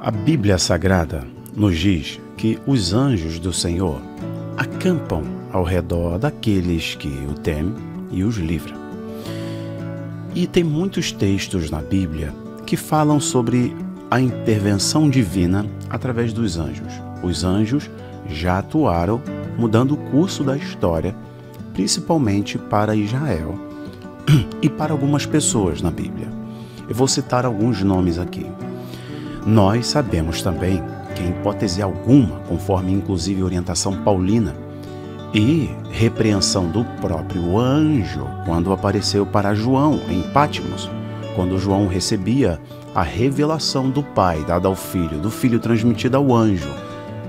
A Bíblia Sagrada nos diz que os anjos do Senhor acampam ao redor daqueles que o temem e os livra. E tem muitos textos na Bíblia que falam sobre a intervenção divina através dos anjos. Os anjos já atuaram mudando o curso da história, principalmente para Israel e para algumas pessoas na Bíblia. Eu vou citar alguns nomes aqui. Nós sabemos também que, em hipótese alguma, conforme inclusive orientação paulina e repreensão do próprio anjo, quando apareceu para João em Pátimos, quando João recebia a revelação do Pai dada ao Filho, do Filho transmitida ao anjo,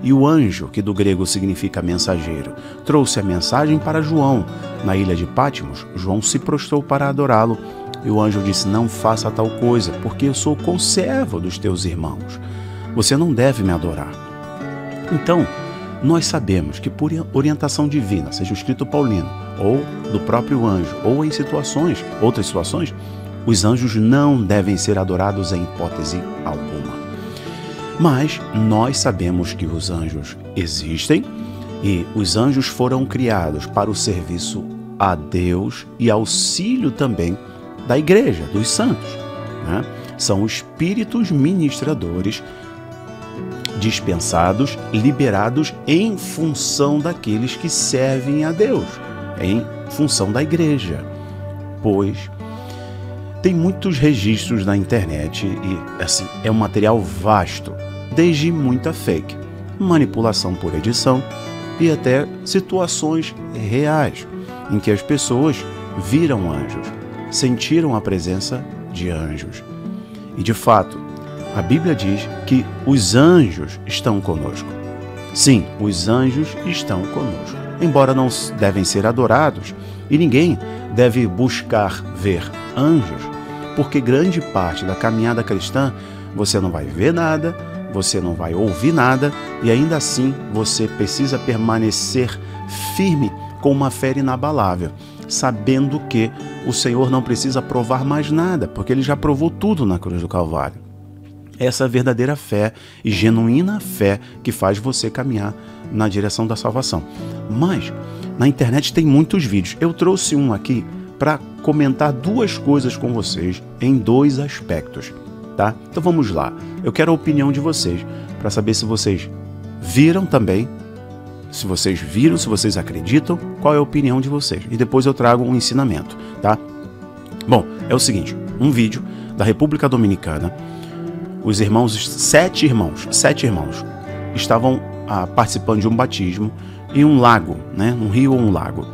e o anjo, que do grego significa mensageiro, trouxe a mensagem para João na ilha de Pátimos. João se prostrou para adorá-lo, e o anjo disse: não faça tal coisa, porque eu sou conservo dos teus irmãos. Você não deve me adorar. Então, nós sabemos que por orientação divina, seja o escrito paulino, ou do próprio anjo, ou em outras situações, os anjos não devem ser adorados em hipótese alguma. Mas nós sabemos que os anjos existem e os anjos foram criados para o serviço a Deus e auxílio também da igreja, dos santos, né? São espíritos ministradores dispensados, liberados em função daqueles que servem a Deus, em função da igreja. Pois tem muitos registros na internet e assim, é um material vasto, desde muita fake, manipulação por edição e até situações reais em que as pessoas viram anjos, sentiram a presença de anjos. E de fato, a Bíblia diz que os anjos estão conosco. Sim, os anjos estão conosco, embora não devem ser adorados e ninguém deve buscar ver anjos, porque grande parte da caminhada cristã você não vai ver nada, você não vai ouvir nada e ainda assim você precisa permanecer firme com uma fé inabalável, sabendo que o Senhor não precisa provar mais nada, porque Ele já provou tudo na cruz do Calvário. Essa é a verdadeira fé e genuína fé que faz você caminhar na direção da salvação. Mas na internet tem muitos vídeos. Eu trouxe um aqui para comentar duas coisas com vocês em dois aspectos, tá? Então vamos lá. Eu quero a opinião de vocês para saber se vocês viram também, se vocês viram, se vocês acreditam, qual é a opinião de vocês. E depois eu trago um ensinamento, tá? Bom, é o seguinte, um vídeo da República Dominicana. Os irmãos, sete irmãos, estavam participando de um batismo em um lago, né? Um rio ou um lago.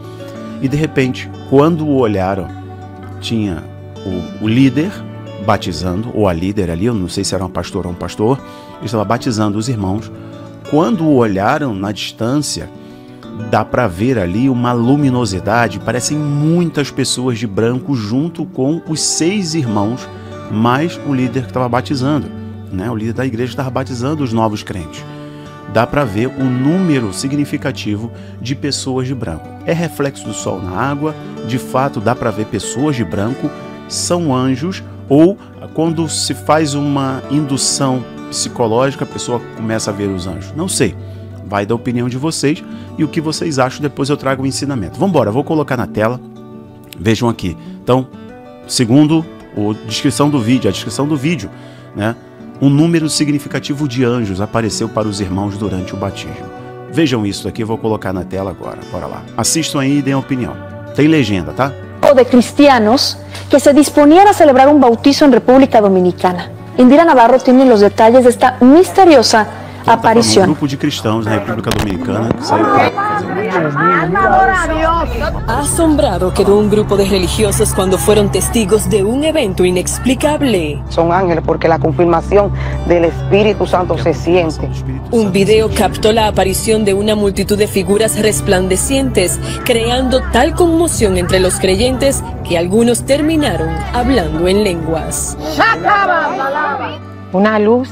E de repente, quando olharam, tinha o líder batizando, ou a líder ali, eu não sei se era uma pastora ou um pastor, estava batizando os irmãos. Quando olharam na distância, dá para ver ali uma luminosidade, parecem muitas pessoas de branco junto com os 6 irmãos, mais o líder que estava batizando, né? O líder da igreja estava batizando os novos crentes. Dá para ver o número significativo de pessoas de branco. É reflexo do sol na água, de fato dá para ver pessoas de branco, são anjos, ou quando se faz uma indução psicológica, a pessoa começa a ver os anjos. Não sei, vai da opinião de vocês e o que vocês acham, depois eu trago o ensinamento. Vamos embora, vou colocar na tela, vejam aqui. Então, segundo a descrição do vídeo, né? Um número significativo de anjos apareceu para os irmãos durante o batismo. Vejam isso aqui, eu vou colocar na tela agora. Bora lá. Assistam aí e deem a opinião. Tem legenda, tá? O de cristianos que se disponían a celebrar un bautizo en República Dominicana. Indira Navarro tiene los detalles de esta misteriosa aparición. Um grupo de cristãos na República Dominicana que saiu para fazer Asombrado quedó un grupo de religiosos cuando fueron testigos de un evento inexplicable. Son ángeles porque la confirmación del Espíritu Santo se siente. Un video captó la aparición de una multitud de figuras resplandecientes, creando tal conmoción entre los creyentes que algunos terminaron hablando en lenguas. Una luz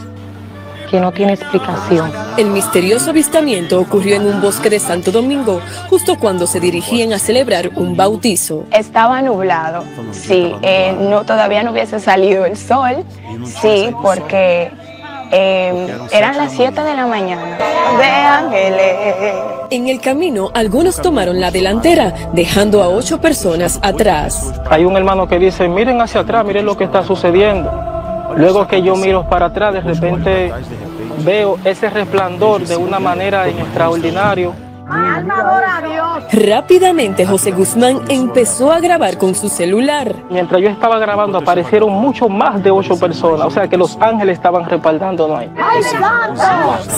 que no tiene explicación. El misterioso avistamiento ocurrió en un bosque de Santo Domingo, justo cuando se dirigían a celebrar un bautizo. Estaba nublado, sí, todavía no hubiese salido el sol, sí, porque Eran las 7 de la mañana. De ángeles. En el camino, algunos tomaron la delantera, dejando a 8 personas atrás. Hay un hermano que dice, miren hacia atrás, miren lo que está sucediendo. Luego que yo miro para atrás, de repente veo ese resplandor de una manera extraordinaria. Rápidamente José Guzmán empezó a grabar con su celular. Mientras yo estaba grabando aparecieron mucho más de 8 personas, o sea que los ángeles estaban respaldándonos ahí.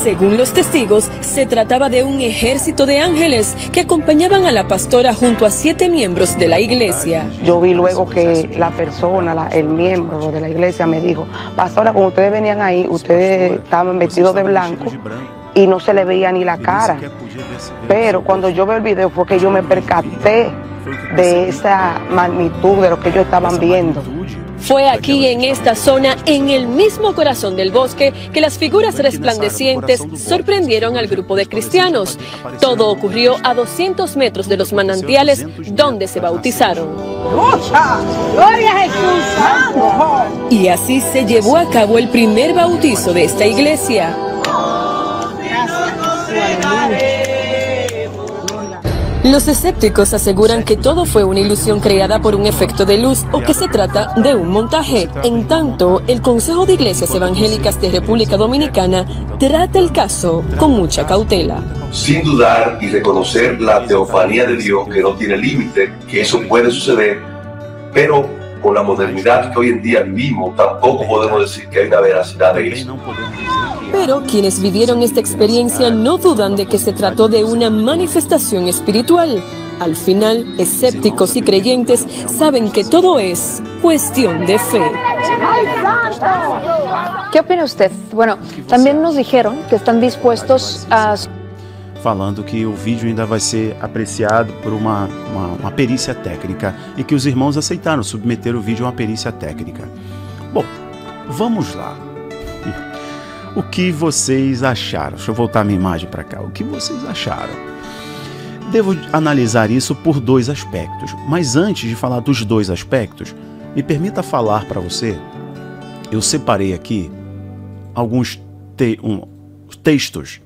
Según los testigos, se trataba de un ejército de ángeles que acompañaban a la pastora junto a 7 miembros de la iglesia. Yo vi luego que la persona, el miembro de la iglesia me dijo, pastora, cuando ustedes venían ahí, ustedes estaban vestidos de blanco y no se le veía ni la cara. Pero cuando yo veo el video fue que yo me percaté de esa magnitud de lo que ellos estaban viendo. Fue aquí en esta zona, en el mismo corazón del bosque, que las figuras resplandecientes sorprendieron al grupo de cristianos. Todo ocurrió a 200 metros de los manantiales donde se bautizaron. ¡Gloria a Jesús! Y así se llevó a cabo el primer bautizo de esta iglesia. Los escépticos aseguran que todo fue una ilusión creada por un efecto de luz o que se trata de un montaje. En tanto, el Consejo de Iglesias Evangélicas de República Dominicana trata el caso con mucha cautela. Sin dudar y reconocer la teofanía de Dios, que no tiene límite, que eso puede suceder, pero con la modernidad que hoy en día vivimos, tampoco podemos decir que hay una veracidad de eso. Pero quienes vivieron esta experiencia no dudan de que se trató de una manifestación espiritual. Al final, escépticos y creyentes saben que todo es cuestión de fe. ¿Qué opina usted? Bueno, también nos dijeron que están dispuestos a... Falando que o vídeo ainda vai ser apreciado por uma perícia técnica e que os irmãos aceitaram submeter o vídeo a uma perícia técnica. Bom, vamos lá. O que vocês acharam? Deixa eu voltar minha imagem para cá. O que vocês acharam? Devo analisar isso por 2 aspectos. Mas antes de falar dos 2 aspectos, me permita falar para você. Eu separei aqui alguns textos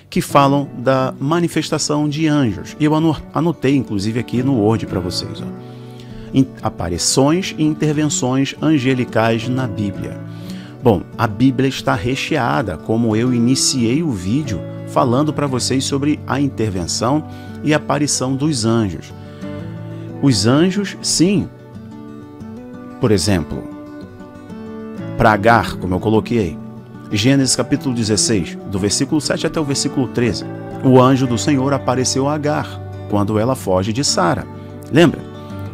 que falam da manifestação de anjos. E eu anotei, inclusive, aqui no Word para vocês. Aparições e intervenções angelicais na Bíblia. Bom, a Bíblia está recheada, como eu iniciei o vídeo falando para vocês sobre a intervenção e a aparição dos anjos. Os anjos, sim. Por exemplo, para Agar, como eu coloquei, Gênesis capítulo 16, do versículo 7 até o versículo 13. O anjo do Senhor apareceu a Agar quando ela foge de Sara. Lembra?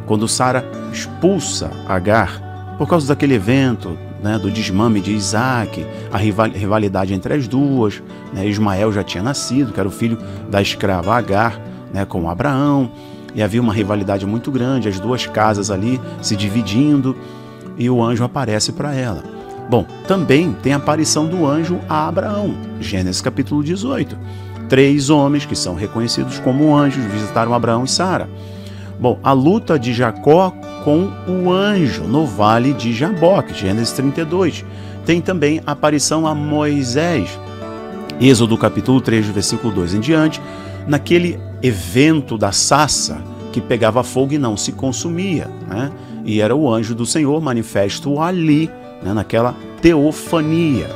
Quando Sara expulsa Agar por causa daquele evento, né, do desmame de Isaac, a rivalidade entre as duas, né, Ismael já tinha nascido, que era o filho da escrava Agar, né, com Abraão, e havia uma rivalidade muito grande, as duas casas ali se dividindo, e o anjo aparece para ela. Bom, também tem a aparição do anjo a Abraão, Gênesis capítulo 18. 3 homens que são reconhecidos como anjos visitaram Abraão e Sara. Bom, a luta de Jacó com o anjo no vale de Jaboque, Gênesis 32. Tem também a aparição a Moisés, Êxodo capítulo 3, versículo 2 em diante, naquele evento da sarça que pegava fogo e não se consumia, né? E era o anjo do Senhor manifesto ali, né, naquela teofania.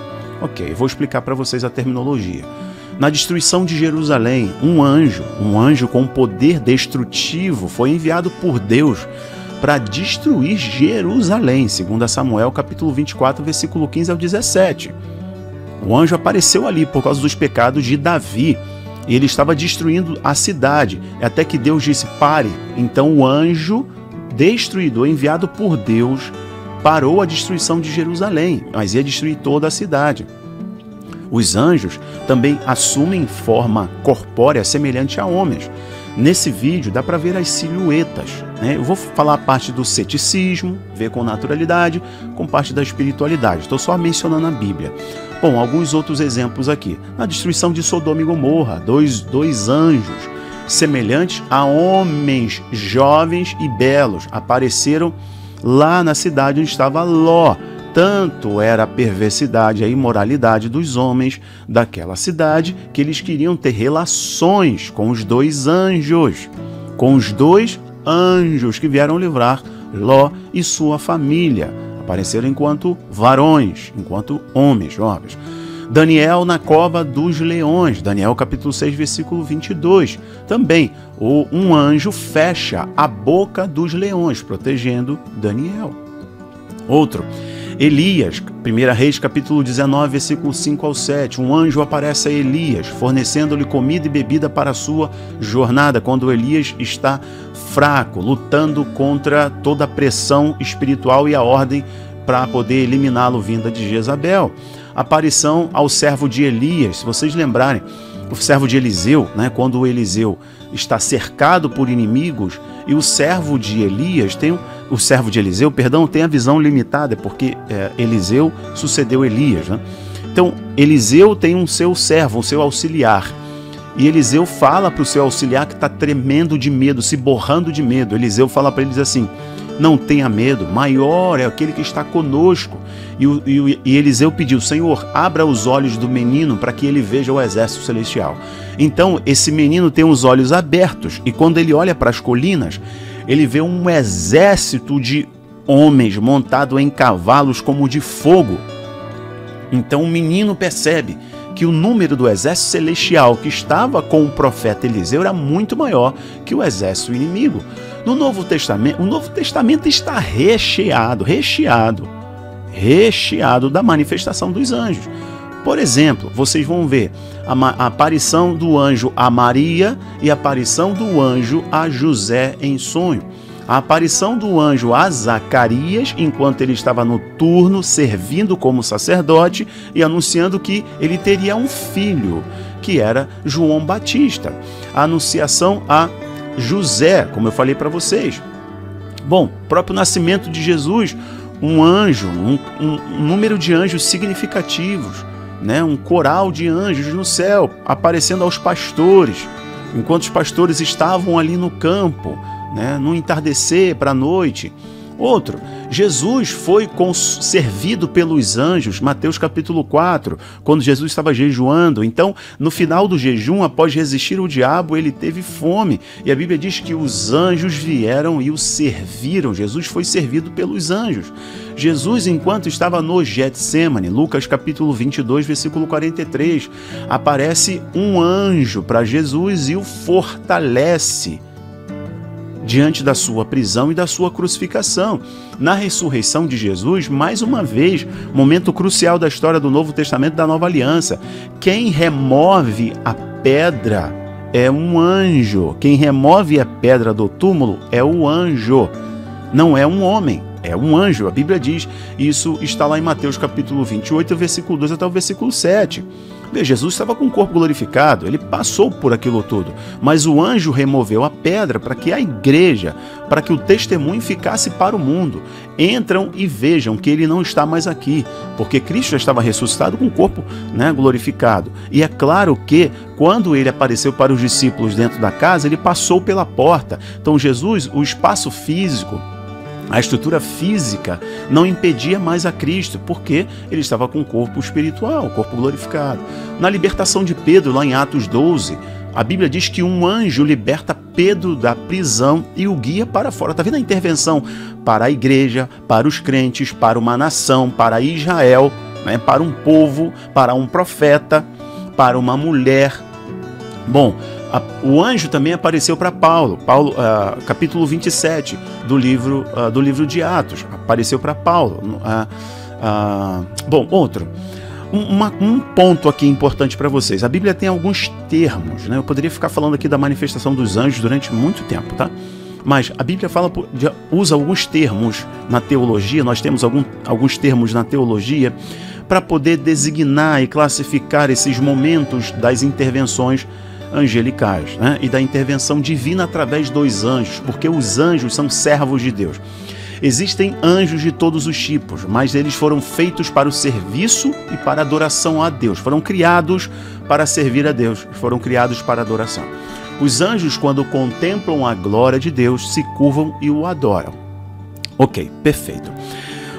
Ok, vou explicar para vocês a terminologia. Na destruição de Jerusalém, um anjo com poder destrutivo foi enviado por Deus para destruir Jerusalém, segundo Samuel capítulo 24, versículo 15 ao 17. O anjo apareceu ali por causa dos pecados de Davi, e ele estava destruindo a cidade, até que Deus disse, pare. Então o anjo destruidor, enviado por Deus, parou a destruição de Jerusalém, mas ia destruir toda a cidade. Os anjos também assumem forma corpórea semelhante a homens. Nesse vídeo dá para ver as silhuetas, né? Eu vou falar a parte do ceticismo, ver com naturalidade, com parte da espiritualidade. Estou só mencionando a Bíblia. Bom, alguns outros exemplos aqui. Na destruição de Sodoma e Gomorra, dois anjos semelhantes a homens jovens e belos apareceram lá na cidade onde estava Ló, tanto era a perversidade, a imoralidade dos homens daquela cidade, que eles queriam ter relações com os dois anjos, que vieram livrar Ló e sua família. Apareceram enquanto varões, enquanto homens jovens. Daniel na cova dos leões, Daniel capítulo 6, versículo 22. Também, um anjo fecha a boca dos leões, protegendo Daniel. Outro, Elias, 1 Reis capítulo 19, versículo 5 ao 7. Um anjo aparece a Elias, fornecendo-lhe comida e bebida para a sua jornada, quando Elias está fraco, lutando contra toda a pressão espiritual e a ordem para poder eliminá-lo vinda de Jezabel. Aparição ao servo de Elias, se vocês lembrarem, o servo de Eliseu, né, quando o Eliseu está cercado por inimigos, e o servo de Eliseu tem a visão limitada, porque Eliseu sucedeu Elias, né? Então, Eliseu tem um seu servo, um seu auxiliar, e Eliseu fala para o seu auxiliar que está tremendo de medo, se borrando de medo. Eliseu fala para eles assim: não tenha medo, maior é aquele que está conosco. E Eliseu pediu: Senhor, abra os olhos do menino para que ele veja o exército celestial. Então, esse menino tem os olhos abertos, e quando ele olha para as colinas, ele vê um exército de homens montado em cavalos como de fogo. Então o menino percebe que o número do exército celestial que estava com o profeta Eliseu era muito maior que o exército inimigo. No Novo Testamento, o Novo Testamento está recheado da manifestação dos anjos. Por exemplo, vocês vão ver a aparição do anjo a Maria e a aparição do anjo a José em sonho. A aparição do anjo a Zacarias, enquanto ele estava no turno, servindo como sacerdote e anunciando que ele teria um filho, que era João Batista. A anunciação a José, como eu falei para vocês. Bom, próprio nascimento de Jesus, um anjo, um número de anjos significativos, né? Um coral de anjos no céu, aparecendo aos pastores, enquanto os pastores estavam ali no campo, né? No entardecer para a noite. Outro, Jesus foi servido pelos anjos, Mateus capítulo 4, quando Jesus estava jejuando. Então, no final do jejum, após resistir ao diabo, ele teve fome. E a Bíblia diz que os anjos vieram e o serviram. Jesus foi servido pelos anjos. Jesus, enquanto estava no Getsêmani, Lucas capítulo 22, versículo 43, aparece um anjo para Jesus e o fortalece diante da sua prisão e da sua crucificação. Na ressurreição de Jesus, mais uma vez, momento crucial da história do Novo Testamento, da Nova Aliança. Quem remove a pedra é um anjo. Quem remove a pedra do túmulo é o anjo. Não é um homem, é um anjo. A Bíblia diz, isso está lá em Mateus capítulo 28, versículo 2 até o versículo 7. Jesus estava com o corpo glorificado, ele passou por aquilo tudo, mas o anjo removeu a pedra para que a igreja, para que o testemunho ficasse para o mundo. Entram e vejam que ele não está mais aqui, porque Cristo já estava ressuscitado com o corpo, né, glorificado. E é claro que quando ele apareceu para os discípulos dentro da casa, ele passou pela porta. Então Jesus, o espaço físico, a estrutura física não impedia mais a Cristo, porque ele estava com o corpo espiritual, o corpo glorificado. Na libertação de Pedro, lá em Atos 12, a Bíblia diz que um anjo liberta Pedro da prisão e o guia para fora. Está vendo a intervenção para a igreja, para os crentes, para uma nação, para Israel, né, para um povo, para um profeta, para uma mulher. Bom, o anjo também apareceu para Paulo, capítulo 27 do livro de Atos, apareceu para Paulo. Bom, outro, um ponto aqui importante para vocês. A Bíblia tem alguns termos, né? Eu poderia ficar falando aqui da manifestação dos anjos durante muito tempo, tá? Mas a Bíblia usa alguns termos na teologia, nós temos alguns termos na teologia para poder designar e classificar esses momentos das intervenções angelicais, né? E da intervenção divina através dos anjos, porque os anjos são servos de Deus. Existem anjos de todos os tipos, mas eles foram feitos para o serviço e para a adoração a Deus. Foram criados para servir a Deus, foram criados para a adoração. Os anjos, quando contemplam a glória de Deus, se curvam e o adoram. Ok, perfeito.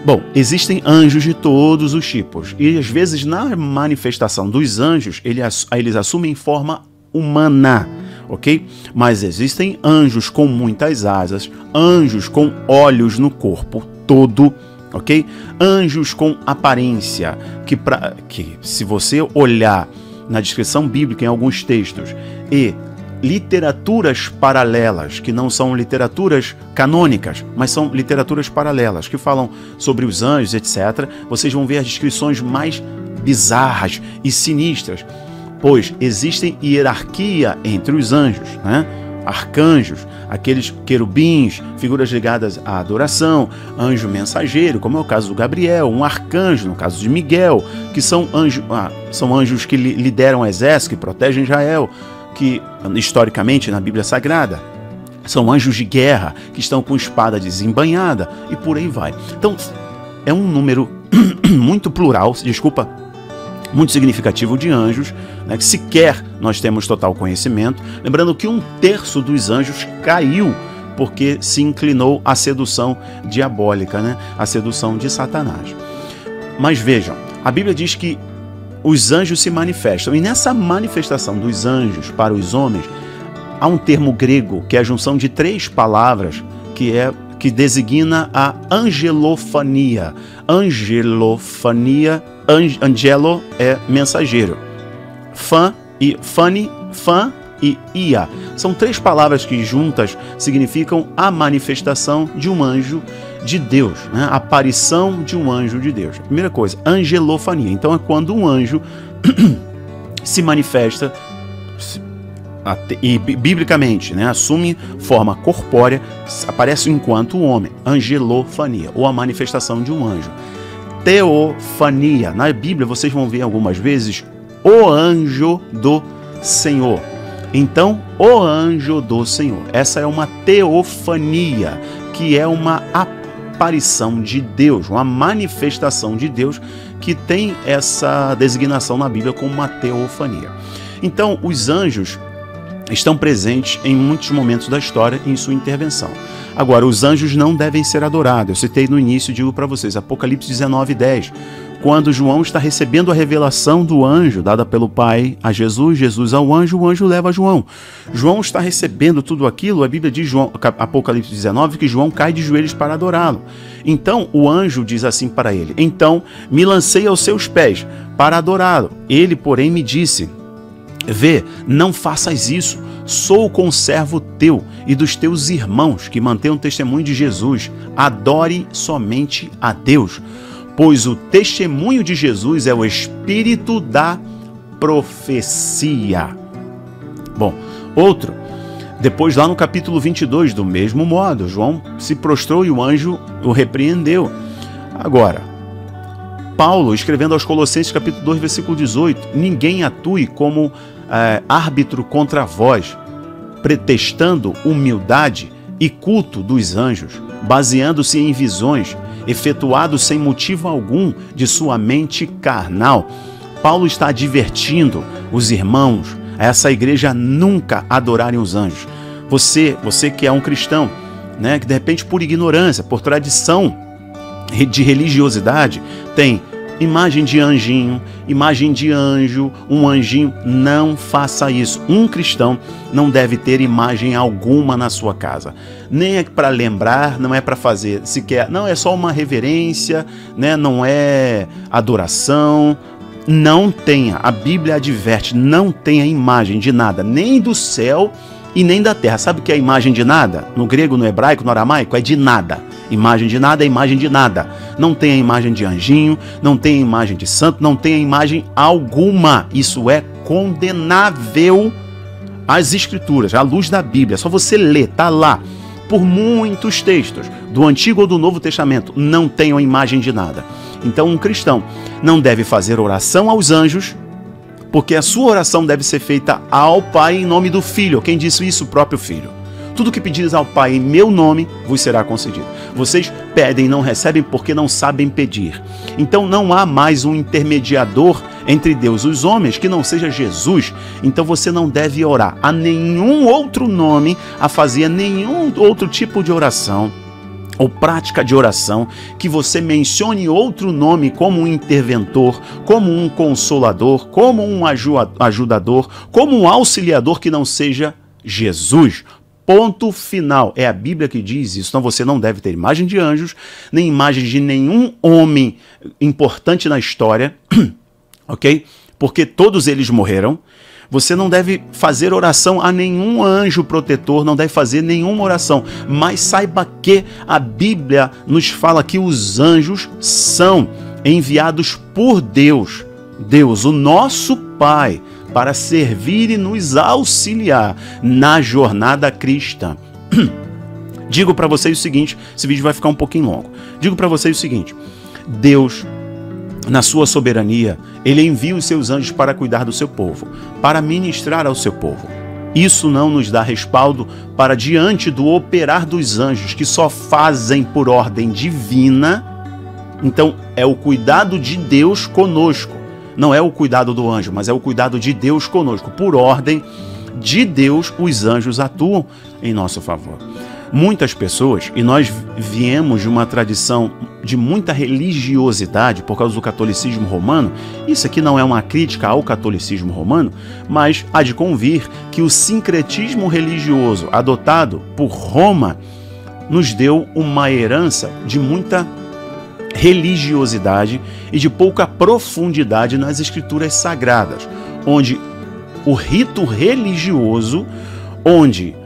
Bom, existem anjos de todos os tipos. E às vezes na manifestação dos anjos, eles assumem forma humana, ok? Mas existem anjos com muitas asas, anjos com olhos no corpo todo, ok? Anjos com aparência, que se você olhar na descrição bíblica em alguns textos e literaturas paralelas, que não são literaturas canônicas, mas são literaturas paralelas, que falam sobre os anjos, etc., vocês vão ver as descrições mais bizarras e sinistras, pois existem hierarquia entre os anjos, né? Arcanjos, aqueles querubins, figuras ligadas à adoração, anjo mensageiro, como é o caso do Gabriel, um arcanjo, no caso de Miguel, que são anjos que lideram o exército, que protegem Israel, que historicamente na Bíblia Sagrada são anjos de guerra, que estão com espada desembainhada, e por aí vai. Então é um número muito plural, muito significativo de anjos, né, que sequer nós temos total conhecimento. Lembrando que 1/3 dos anjos caiu porque se inclinou à sedução diabólica, né, à sedução de Satanás. Mas vejam, a Bíblia diz que os anjos se manifestam, e nessa manifestação dos anjos para os homens, há um termo grego que é a junção de 3 palavras que designa a angelofania. Angelofania, angelo é mensageiro. Fã e ia. São 3 palavras que juntas significam a manifestação de um anjo de Deus, né? A aparição de um anjo de Deus. Primeira coisa, angelofania. Então é quando um anjo se manifesta e biblicamente, né, assume forma corpórea, aparece enquanto homem. Angelofania, ou a manifestação de um anjo. Teofania. Na Bíblia vocês vão ver algumas vezes o anjo do Senhor. Então, o anjo do Senhor. Essa é uma teofania, que é uma aparição de Deus, uma manifestação de Deus, que tem essa designação na Bíblia como uma teofania. Então, os anjos estão presentes em muitos momentos da história em sua intervenção. Agora, os anjos não devem ser adorados. Eu citei no início, digo para vocês, Apocalipse 19:10, quando João está recebendo a revelação do anjo, dada pelo Pai a Jesus, Jesus ao anjo, o anjo leva a João. João está recebendo tudo aquilo, a Bíblia diz, Apocalipse 19, que João cai de joelhos para adorá-lo. Então, o anjo diz assim para ele: então me lancei aos seus pés para adorá-lo. Ele, porém, me disse: vê, não faças isso, sou conservo teu e dos teus irmãos que mantêm o testemunho de Jesus. Adore somente a Deus, pois o testemunho de Jesus é o espírito da profecia. Bom, outro, depois lá no capítulo 22, do mesmo modo, João se prostrou e o anjo o repreendeu. Agora, Paulo, escrevendo aos Colossenses capítulo 2, versículo 18, ninguém atue como árbitro contra vós, pretextando humildade e culto dos anjos, baseando-se em visões, efetuados sem motivo algum de sua mente carnal. Paulo está advertindo os irmãos, a essa igreja, nunca adorarem os anjos. Você que é um cristão, né, que de repente por ignorância, por tradição de religiosidade, tem imagem de anjinho, imagem de anjo, um anjinho, não faça isso. Um cristão não deve ter imagem alguma na sua casa. Nem é para lembrar, não é para fazer sequer, não, é só uma reverência, né? Não é adoração. Não tenha, a Bíblia adverte, não tenha imagem de nada, nem do céu e nem da terra. Sabe o que é imagem de nada? No grego, no hebraico, no aramaico, é de nada. Imagem de nada é imagem de nada. Não tenha imagem de anjinho, não tenha imagem de santo, não tenha imagem alguma. Isso é condenável às Escrituras, à luz da Bíblia. Só você ler, tá lá. Por muitos textos, do Antigo ou do Novo Testamento, não tenham imagem de nada. Então, um cristão não deve fazer oração aos anjos, porque a sua oração deve ser feita ao Pai em nome do Filho. Quem disse isso? O próprio Filho. Tudo que pedires ao Pai em meu nome vos será concedido. Vocês pedem e não recebem porque não sabem pedir. Então não há mais um intermediador entre Deus e os homens que não seja Jesus. Então você não deve orar a nenhum outro nome, a fazer nenhum outro tipo de oração, ou prática de oração, que você mencione outro nome como um interventor, como um consolador, como um ajudador, como um auxiliador que não seja Jesus. Ponto final. É a Bíblia que diz isso. Então você não deve ter imagem de anjos, nem imagem de nenhum homem importante na história, ok? Porque todos eles morreram. Você não deve fazer oração a nenhum anjo protetor, não deve fazer nenhuma oração. Mas saiba que a Bíblia nos fala que os anjos são enviados por Deus, o nosso Pai, para servir e nos auxiliar na jornada cristã. Digo para vocês o seguinte, esse vídeo vai ficar um pouquinho longo. Digo para vocês o seguinte, Deus, na sua soberania, ele envia os seus anjos para cuidar do seu povo, para ministrar ao seu povo. Isso não nos dá respaldo para, diante do operar dos anjos, que só fazem por ordem divina. Então é o cuidado de Deus conosco. Não é o cuidado do anjo, mas é o cuidado de Deus conosco. Por ordem de Deus, os anjos atuam em nosso favor. Muitas pessoas, e nós viemos de uma tradição de muita religiosidade por causa do catolicismo romano, isso aqui não é uma crítica ao catolicismo romano, mas há de convir que o sincretismo religioso adotado por Roma nos deu uma herança de muita religiosidade e de pouca profundidade nas escrituras sagradas, onde o rito religioso, onde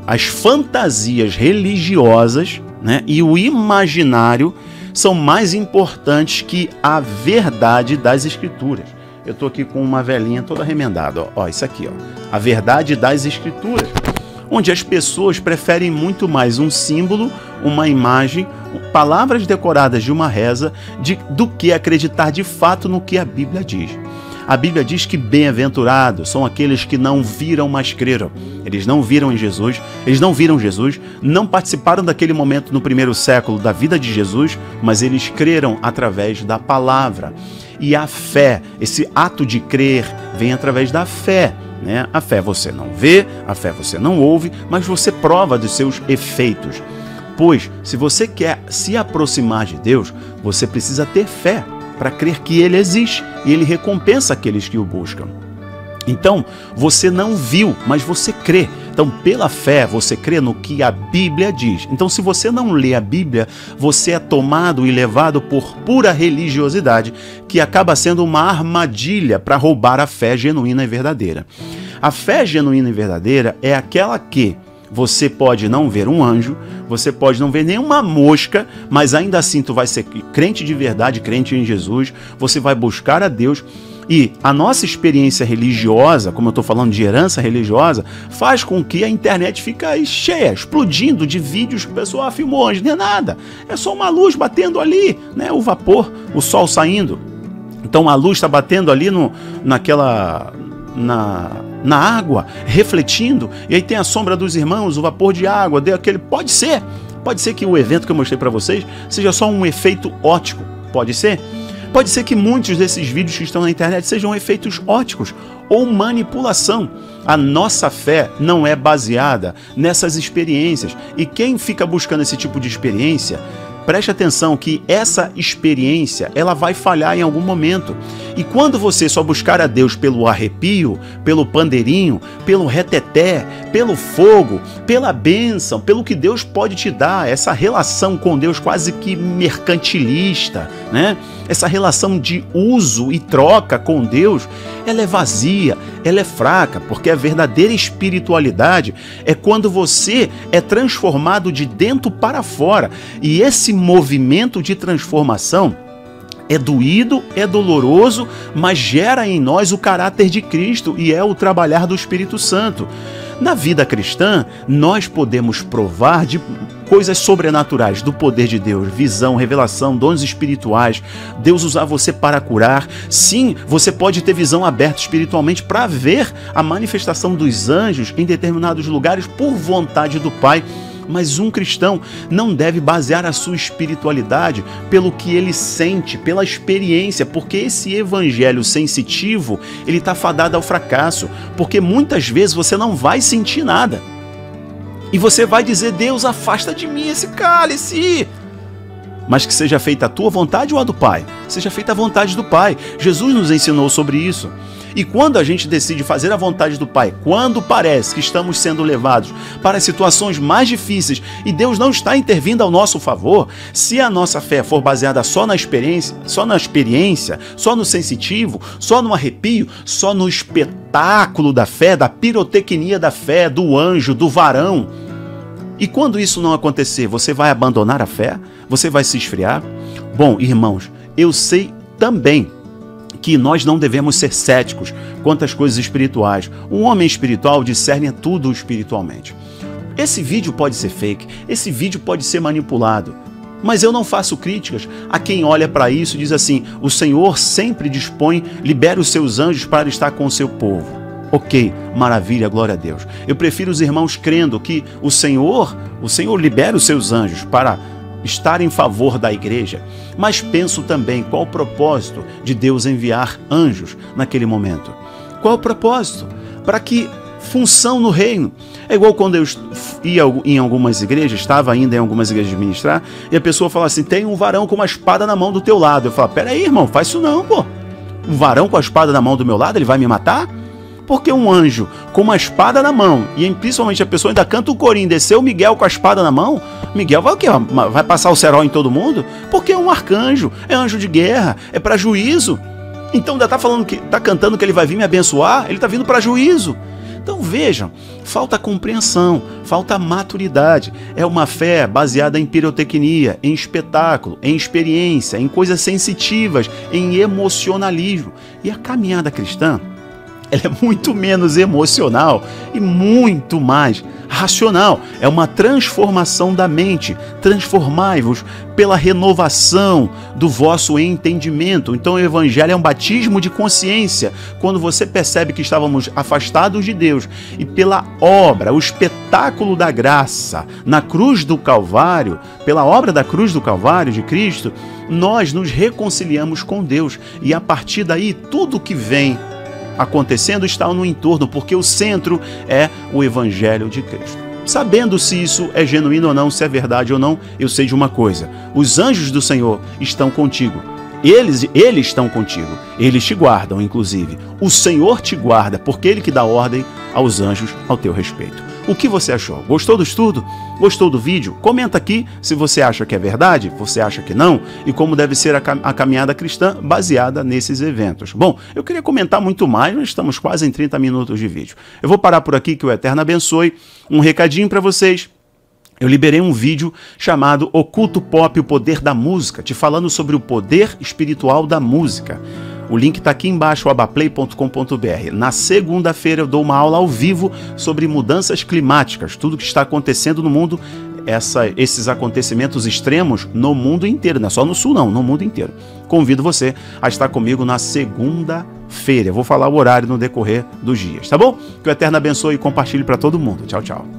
as fantasias religiosas, né, e o imaginário são mais importantes que a verdade das escrituras. Eu estou aqui com uma velhinha toda remendada, ó, isso aqui, ó, a verdade das escrituras, onde as pessoas preferem muito mais um símbolo, uma imagem, palavras decoradas de uma reza, do que acreditar de fato no que a Bíblia diz. A Bíblia diz que bem-aventurados são aqueles que não viram, mas creram. Eles não viram em Jesus, eles não viram Jesus, não participaram daquele momento no primeiro século da vida de Jesus, mas eles creram através da palavra. E a fé, esse ato de crer, vem através da fé, né? A fé você não vê, a fé você não ouve, mas você prova dos seus efeitos. Pois, se você quer se aproximar de Deus, você precisa ter fé para crer que Ele existe e Ele recompensa aqueles que o buscam. Então, você não viu, mas você crê. Então, pela fé, você crê no que a Bíblia diz. Então, se você não lê a Bíblia, você é tomado e levado por pura religiosidade, que acaba sendo uma armadilha para roubar a fé genuína e verdadeira. A fé genuína e verdadeira é aquela que você pode não ver um anjo, você pode não ver nenhuma mosca, mas ainda assim tu vai ser crente de verdade, crente em Jesus, você vai buscar a Deus. E a nossa experiência religiosa, como eu estou falando de herança religiosa, faz com que a internet fique cheia, explodindo de vídeos que o pessoal filmou anjo. Não é nada, é só uma luz batendo ali, né? O vapor, o sol saindo. Então a luz está batendo ali na água, refletindo, e aí tem a sombra dos irmãos, o vapor de água, deu aquele... Pode ser que o evento que eu mostrei para vocês seja só um efeito óptico, pode ser que muitos desses vídeos que estão na internet sejam efeitos ópticos ou manipulação. A nossa fé não é baseada nessas experiências, e quem fica buscando esse tipo de experiência, preste atenção que essa experiência ela vai falhar em algum momento. E quando você só buscar a Deus pelo arrepio, pelo pandeirinho, pelo reteté, pelo fogo, pela bênção, pelo que Deus pode te dar, essa relação com Deus quase que mercantilista, né? Essa relação de uso e troca com Deus, ela é vazia, ela é fraca, porque a verdadeira espiritualidade é quando você é transformado de dentro para fora. E esse movimento de transformação é doído, é doloroso, mas gera em nós o caráter de Cristo e é o trabalhar do Espírito Santo. Na vida cristã, nós podemos provar de coisas sobrenaturais, do poder de Deus, visão, revelação, dons espirituais, Deus usar você para curar. Sim, você pode ter visão aberta espiritualmente para ver a manifestação dos anjos em determinados lugares por vontade do Pai. Mas um cristão não deve basear a sua espiritualidade pelo que ele sente, pela experiência, porque esse evangelho sensitivo, ele está fadado ao fracasso, porque muitas vezes você não vai sentir nada. E você vai dizer: Deus, afasta de mim esse cálice. Mas que seja feita a tua vontade ou a do Pai? Seja feita a vontade do Pai. Jesus nos ensinou sobre isso. E quando a gente decide fazer a vontade do Pai, quando parece que estamos sendo levados para situações mais difíceis e Deus não está intervindo ao nosso favor, se a nossa fé for baseada só na experiência, só no sensitivo, só no arrepio, só no espetáculo da fé, da pirotecnia da fé, do anjo, do varão, e quando isso não acontecer, você vai abandonar a fé? Você vai se esfriar? Bom, irmãos, eu sei também que nós não devemos ser céticos quanto às coisas espirituais. Um homem espiritual discerne tudo espiritualmente. Esse vídeo pode ser fake, esse vídeo pode ser manipulado, mas eu não faço críticas a quem olha para isso e diz assim: o Senhor sempre dispõe, libera os seus anjos para estar com o seu povo. Ok, maravilha, glória a Deus. Eu prefiro os irmãos crendo que o Senhor libera os seus anjos para estar em favor da igreja, mas penso também qual o propósito de Deus enviar anjos naquele momento. Qual o propósito? Para que função no reino. É igual quando eu ia em algumas igrejas, estava ainda em algumas igrejas ministrar, e a pessoa fala assim: tem um varão com uma espada na mão do teu lado. Eu falo: peraí, irmão, faz isso não, pô. Um varão com a espada na mão do meu lado, ele vai me matar? Porque um anjo com uma espada na mão, e principalmente a pessoa ainda canta o corinho, desceu o Miguel com a espada na mão, Miguel vai o quê? Vai passar o cerol em todo mundo? Porque é um arcanjo, é anjo de guerra, é para juízo. Então ainda tá cantando que ele vai vir me abençoar, ele tá vindo para juízo. Então vejam, falta compreensão, falta maturidade. É uma fé baseada em pirotecnia, em espetáculo, em experiência, em coisas sensitivas, em emocionalismo. E a caminhada cristã, ela é muito menos emocional e muito mais racional. É uma transformação da mente. Transformai-vos pela renovação do vosso entendimento. Então o Evangelho é um batismo de consciência. Quando você percebe que estávamos afastados de Deus e pela obra, o espetáculo da graça na cruz do Calvário, pela obra da cruz do Calvário de Cristo, nós nos reconciliamos com Deus. E a partir daí, tudo que vem acontecendo está no entorno, porque o centro é o Evangelho de Cristo. Sabendo se isso é genuíno ou não, se é verdade ou não, eu sei de uma coisa: os anjos do Senhor estão contigo. Eles estão contigo. Eles te guardam, inclusive. O Senhor te guarda, porque Ele que dá ordem aos anjos ao teu respeito. O que você achou? Gostou do estudo? Gostou do vídeo? Comenta aqui se você acha que é verdade, você acha que não, e como deve ser a caminhada cristã baseada nesses eventos. Bom, eu queria comentar muito mais, mas estamos quase em 30 minutos de vídeo. Eu vou parar por aqui, que o Eterno abençoe. Um recadinho para vocês. Eu liberei um vídeo chamado Oculto Pop, o Poder da Música, te falando sobre o poder espiritual da música. O link está aqui embaixo, abaplay.com.br. Na segunda-feira eu dou uma aula ao vivo sobre mudanças climáticas, tudo que está acontecendo no mundo, esses acontecimentos extremos no mundo inteiro, não é só no sul não, no mundo inteiro. Convido você a estar comigo na segunda-feira. Eu vou falar o horário no decorrer dos dias, tá bom? Que o Eterno abençoe e compartilhe para todo mundo. Tchau, tchau.